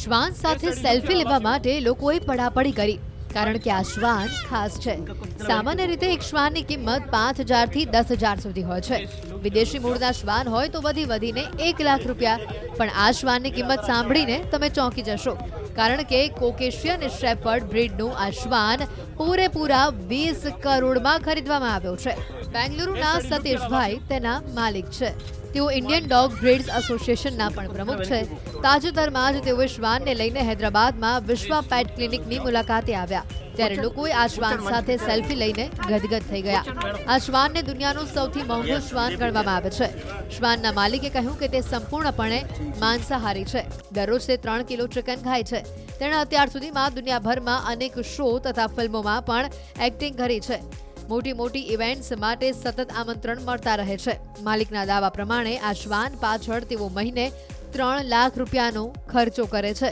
શ્વાન સાથે સેલ્ફી લેવા માટે લોકોએ પડાપડી કરી, કારણ કે આ શ્વાન ખાસ છે. સામાન્ય રીતે એક શ્વાનની કિંમત 5,000 થી 10,000 સુધી હોય છે. વિદેશી મૂળના શ્વાન હોય તો વધીને 1 લાખ રૂપિયા. પણ આ શ્વાનની કિંમત સાંભળીને તમે ચોંકી જશો, કારણ કે કોકેશિયન શેફર્ડ બ્રીડનું આ શ્વાન પૂરેપૂરા 20 કરોડમાં ખરીદવામાં આવ્યો છે. બેંગલુરુના સતીશભાઈ તેના માલિક છે. તેઓ ઇન્ડિયન ડોગ બ્રીડ્સ એસોસિએશનના પણ પ્રમુખ છે. તાજેતરમાં જ તેઓએ શ્વાનને લઈને હૈદરાબાદમાં વિશ્વ પેટ ક્લિનિકની મુલાકાતે આવ્યા, ત્યારે લોકોએ આ શ્વાન સાથે સેલ્ફી લઈને ગદગદ થઈ ગયા. આ શ્વાનને દુનિયાનું સૌથી મોંઘું શ્વાન ગણવામાં આવે છે. શ્વાનના માલિકે કહ્યું કે તે સંપૂર્ણપણે માંસાહારી છે. દરરોજ તે 3 કિલો ચિકન ખાય છે. તેણે અત્યાર સુધીમાં દુનિયાભરમાં અનેક શો તથા ફિલ્મોમાં પણ એક્ટિંગ કરી છે. મોટી ઇવેન્ટ્સ માટે સતત આમંત્રણ મળતા રહે છે. માલિકના દાવા પ્રમાણે આ શ્વાન પાછળ તેઓ મહિને 3 લાખ રૂપિયાનો ખર્ચો કરે છે.